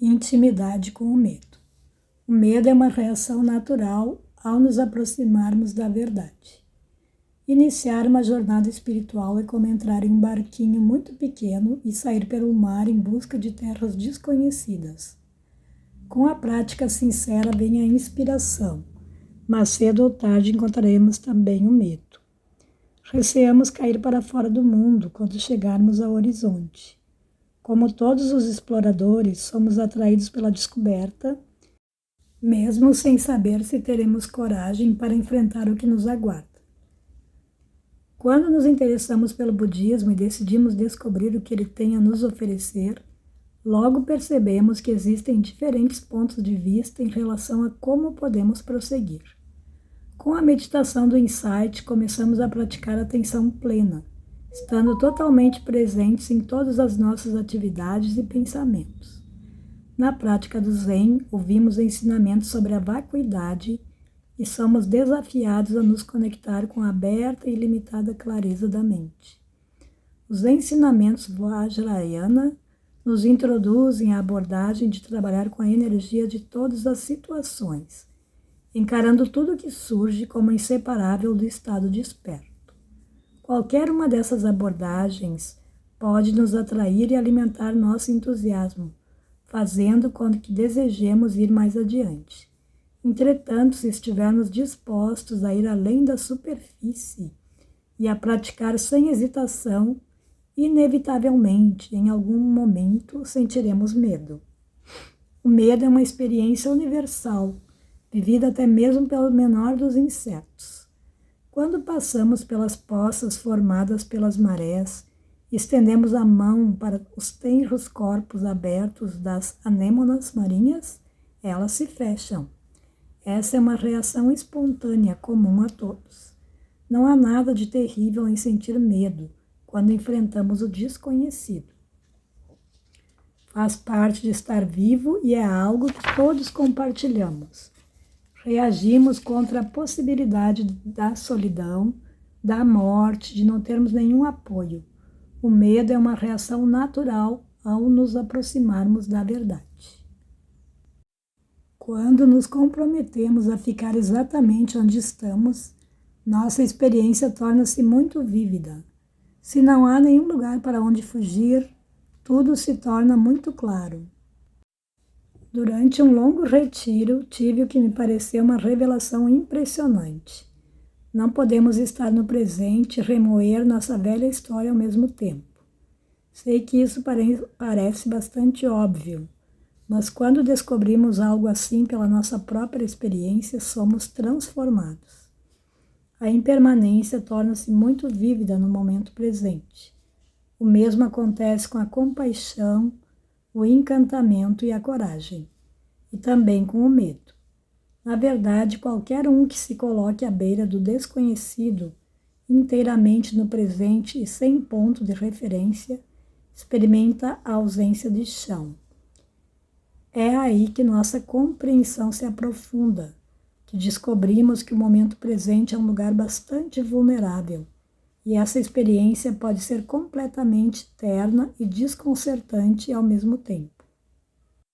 Intimidade com o medo. O medo é uma reação natural ao nos aproximarmos da verdade. Iniciar uma jornada espiritual é como entrar em um barquinho muito pequeno e sair pelo mar em busca de terras desconhecidas. Com a prática sincera vem a inspiração, mas cedo ou tarde encontraremos também o medo. Receamos cair para fora do mundo quando chegarmos ao horizonte. Como todos os exploradores, somos atraídos pela descoberta, mesmo sem saber se teremos coragem para enfrentar o que nos aguarda. Quando nos interessamos pelo budismo e decidimos descobrir o que ele tem a nos oferecer, logo percebemos que existem diferentes pontos de vista em relação a como podemos prosseguir. Com a meditação do insight, começamos a praticar a atenção plena, estando totalmente presentes em todas as nossas atividades e pensamentos. Na prática do Zen, ouvimos ensinamentos sobre a vacuidade e somos desafiados a nos conectar com a aberta e ilimitada clareza da mente. Os ensinamentos Vajrayana nos introduzem à abordagem de trabalhar com a energia de todas as situações, encarando tudo que surge como inseparável do estado desperto. Qualquer uma dessas abordagens pode nos atrair e alimentar nosso entusiasmo, fazendo com que desejemos ir mais adiante. Entretanto, se estivermos dispostos a ir além da superfície e a praticar sem hesitação, inevitavelmente, em algum momento, sentiremos medo. O medo é uma experiência universal, vivida até mesmo pelo menor dos insetos. Quando passamos pelas poças formadas pelas marés, estendemos a mão para os tenros corpos abertos das anêmonas marinhas, elas se fecham. Essa é uma reação espontânea comum a todos. Não há nada de terrível em sentir medo quando enfrentamos o desconhecido. Faz parte de estar vivo e é algo que todos compartilhamos. Reagimos contra a possibilidade da solidão, da morte, de não termos nenhum apoio. O medo é uma reação natural ao nos aproximarmos da verdade. Quando nos comprometemos a ficar exatamente onde estamos, nossa experiência torna-se muito vívida. Se não há nenhum lugar para onde fugir, tudo se torna muito claro. Durante um longo retiro, tive o que me pareceu uma revelação impressionante. Não podemos estar no presente e remoer nossa velha história ao mesmo tempo. Sei que isso parece bastante óbvio, mas quando descobrimos algo assim pela nossa própria experiência, somos transformados. A impermanência torna-se muito vívida no momento presente. O mesmo acontece com a compaixão, o encantamento e a coragem, e também com o medo. Na verdade, qualquer um que se coloque à beira do desconhecido, inteiramente no presente e sem ponto de referência, experimenta a ausência de chão. É aí que nossa compreensão se aprofunda, que descobrimos que o momento presente é um lugar bastante vulnerável, e essa experiência pode ser completamente terna e desconcertante ao mesmo tempo.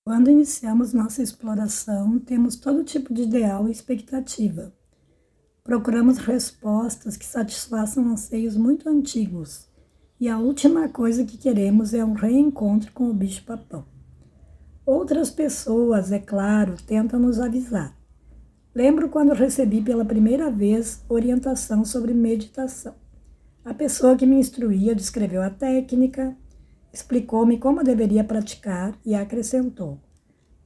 Quando iniciamos nossa exploração, temos todo tipo de ideal e expectativa. Procuramos respostas que satisfaçam anseios muito antigos, e a última coisa que queremos é um reencontro com o bicho-papão. Outras pessoas, é claro, tentam nos avisar. Lembro quando recebi pela primeira vez orientação sobre meditação. A pessoa que me instruía descreveu a técnica, explicou-me como deveria praticar e acrescentou: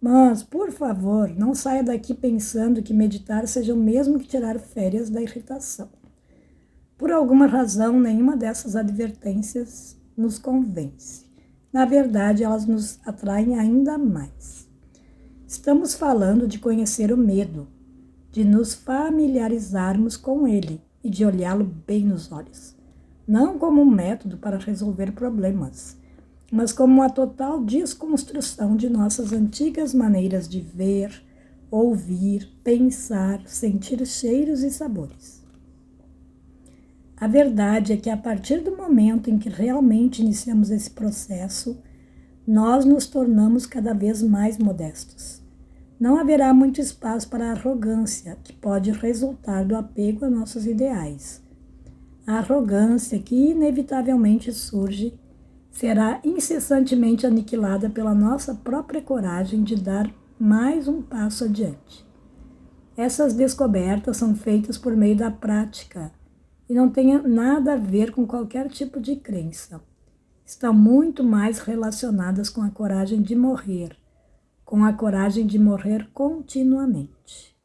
"Mas, por favor, não saia daqui pensando que meditar seja o mesmo que tirar férias da irritação." Por alguma razão, nenhuma dessas advertências nos convence. Na verdade, elas nos atraem ainda mais. Estamos falando de conhecer o medo, de nos familiarizarmos com ele e de olhá-lo bem nos olhos. Não como um método para resolver problemas, mas como uma total desconstrução de nossas antigas maneiras de ver, ouvir, pensar, sentir cheiros e sabores. A verdade é que a partir do momento em que realmente iniciamos esse processo, nós nos tornamos cada vez mais modestos. Não haverá muito espaço para a arrogância, que pode resultar do apego a nossos ideais. A arrogância que inevitavelmente surge será incessantemente aniquilada pela nossa própria coragem de dar mais um passo adiante. Essas descobertas são feitas por meio da prática e não têm nada a ver com qualquer tipo de crença. Estão muito mais relacionadas com a coragem de morrer, com a coragem de morrer continuamente.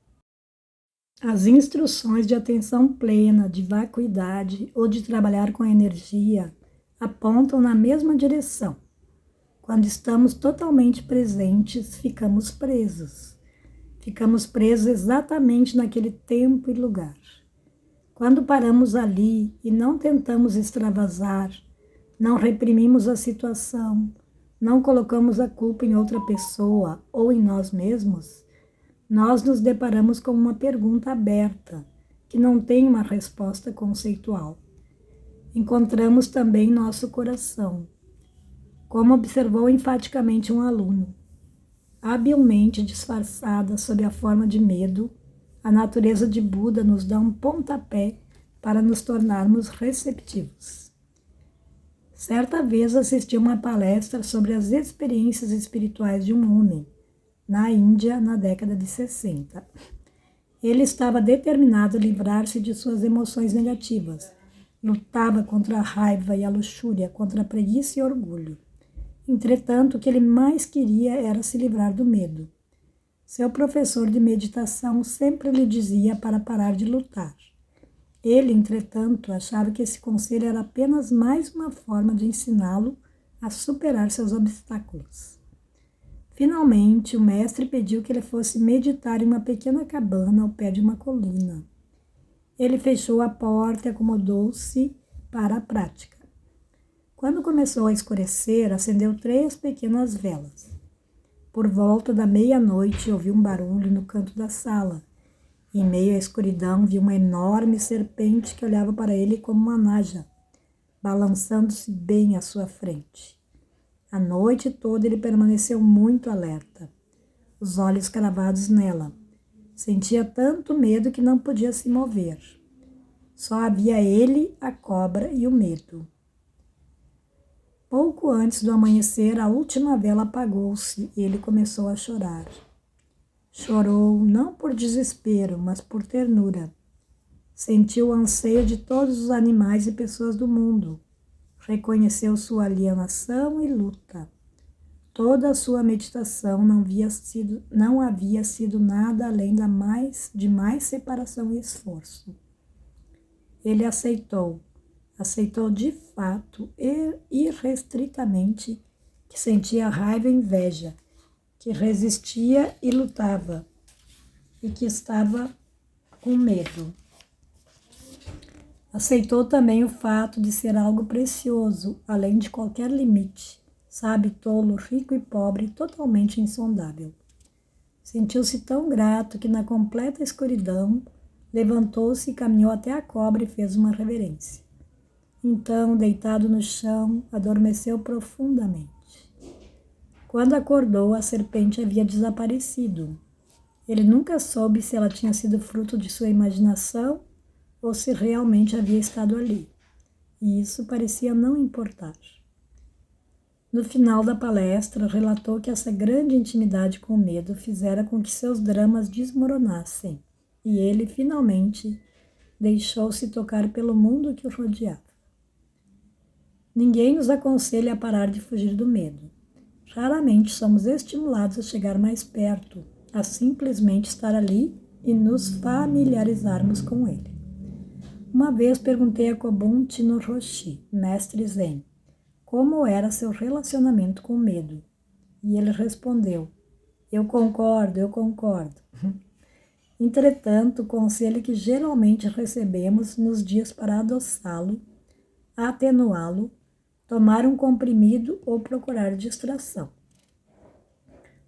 As instruções de atenção plena, de vacuidade ou de trabalhar com a energia apontam na mesma direção. Quando estamos totalmente presentes, ficamos presos. Ficamos presos exatamente naquele tempo e lugar. Quando paramos ali e não tentamos extravasar, não reprimimos a situação, não colocamos a culpa em outra pessoa ou em nós mesmos, nós nos deparamos com uma pergunta aberta, que não tem uma resposta conceitual. Encontramos também nosso coração. Como observou enfaticamente um aluno, habilmente disfarçada sob a forma de medo, a natureza de Buda nos dá um pontapé para nos tornarmos receptivos. Certa vez assisti uma palestra sobre as experiências espirituais de um homem, na Índia, na década de 60. Ele estava determinado a livrar-se de suas emoções negativas. Lutava contra a raiva e a luxúria, contra a preguiça e orgulho. Entretanto, o que ele mais queria era se livrar do medo. Seu professor de meditação sempre lhe dizia para parar de lutar. Ele, entretanto, achava que esse conselho era apenas mais uma forma de ensiná-lo a superar seus obstáculos. Finalmente, o mestre pediu que ele fosse meditar em uma pequena cabana ao pé de uma colina. Ele fechou a porta e acomodou-se para a prática. Quando começou a escurecer, acendeu 3 pequenas velas. Por volta da meia-noite, ouviu um barulho no canto da sala. Em meio à escuridão, viu uma enorme serpente que olhava para ele como uma naja, balançando-se bem à sua frente. A noite toda ele permaneceu muito alerta, os olhos cravados nela. Sentia tanto medo que não podia se mover. Só havia ele, a cobra e o medo. Pouco antes do amanhecer, a última vela apagou-se e ele começou a chorar. Chorou não por desespero, mas por ternura. Sentiu o anseio de todos os animais e pessoas do mundo. Reconheceu sua alienação e luta. Toda a sua meditação não havia sido nada além de mais separação e esforço. Ele aceitou de fato e irrestritamente que sentia raiva e inveja, que resistia e lutava, e que estava com medo. Aceitou também o fato de ser algo precioso, além de qualquer limite, sabe, tolo, rico e pobre, totalmente insondável. Sentiu-se tão grato que, na completa escuridão, levantou-se e caminhou até a cobra e fez uma reverência. Então, deitado no chão, adormeceu profundamente. Quando acordou, a serpente havia desaparecido. Ele nunca soube se ela tinha sido fruto de sua imaginação ou se realmente havia estado ali. E isso parecia não importar. No final da palestra, relatou que essa grande intimidade com o medo fizera com que seus dramas desmoronassem, e ele, finalmente, deixou-se tocar pelo mundo que o rodeava. Ninguém nos aconselha a parar de fugir do medo. Raramente somos estimulados a chegar mais perto, a simplesmente estar ali e nos familiarizarmos com ele. Uma vez perguntei a Kobun Chino Roshi, mestre Zen, como era seu relacionamento com o medo. E ele respondeu, eu concordo. Entretanto, o conselho que geralmente recebemos nos dias para adoçá-lo, atenuá-lo, tomar um comprimido ou procurar distração.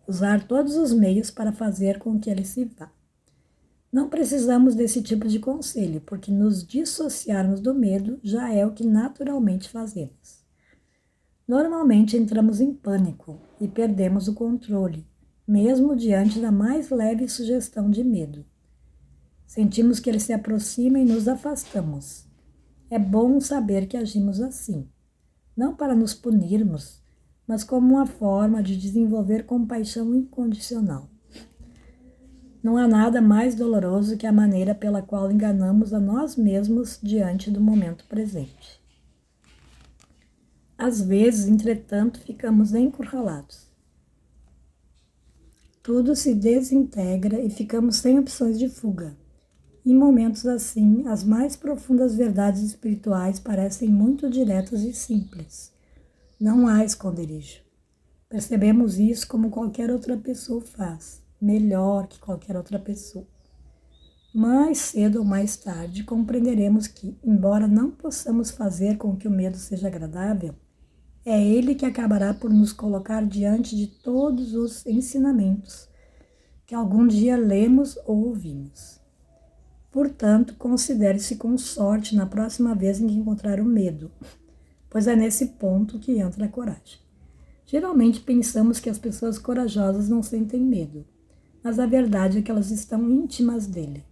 Usar todos os meios para fazer com que ele se vá. Não precisamos desse tipo de conselho, porque nos dissociarmos do medo já é o que naturalmente fazemos. Normalmente entramos em pânico e perdemos o controle, mesmo diante da mais leve sugestão de medo. Sentimos que ele se aproxima e nos afastamos. É bom saber que agimos assim, não para nos punirmos, mas como uma forma de desenvolver compaixão incondicional. Não há nada mais doloroso que a maneira pela qual enganamos a nós mesmos diante do momento presente. Às vezes, entretanto, ficamos encurralados. Tudo se desintegra e ficamos sem opções de fuga. Em momentos assim, as mais profundas verdades espirituais parecem muito diretas e simples. Não há esconderijo. Percebemos isso como qualquer outra pessoa faz, melhor que qualquer outra pessoa. Mais cedo ou mais tarde, compreenderemos que, embora não possamos fazer com que o medo seja agradável, é ele que acabará por nos colocar diante de todos os ensinamentos que algum dia lemos ou ouvimos. Portanto, considere-se com sorte na próxima vez em que encontrar o medo, pois é nesse ponto que entra a coragem. Geralmente pensamos que as pessoas corajosas não sentem medo, mas a verdade é que elas estão íntimas dele.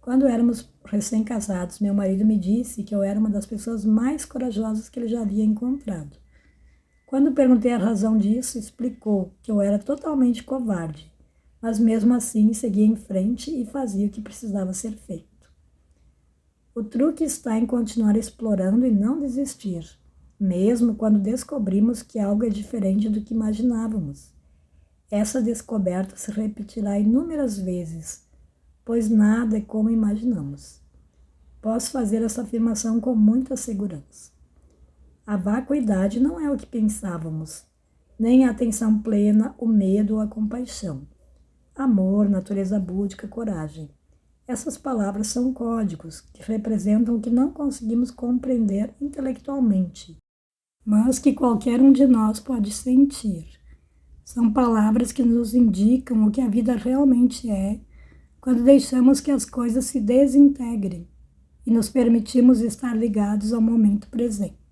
Quando éramos recém-casados, meu marido me disse que eu era uma das pessoas mais corajosas que ele já havia encontrado. Quando perguntei a razão disso, explicou que eu era totalmente covarde, mas mesmo assim seguia em frente e fazia o que precisava ser feito. O truque está em continuar explorando e não desistir, mesmo quando descobrimos que algo é diferente do que imaginávamos. Essa descoberta se repetirá inúmeras vezes, pois nada é como imaginamos. Posso fazer essa afirmação com muita segurança. A vacuidade não é o que pensávamos, nem a atenção plena, o medo ou a compaixão. Amor, natureza búdica, coragem. Essas palavras são códigos que representam o que não conseguimos compreender intelectualmente, mas que qualquer um de nós pode sentir. São palavras que nos indicam o que a vida realmente é quando deixamos que as coisas se desintegrem e nos permitimos estar ligados ao momento presente.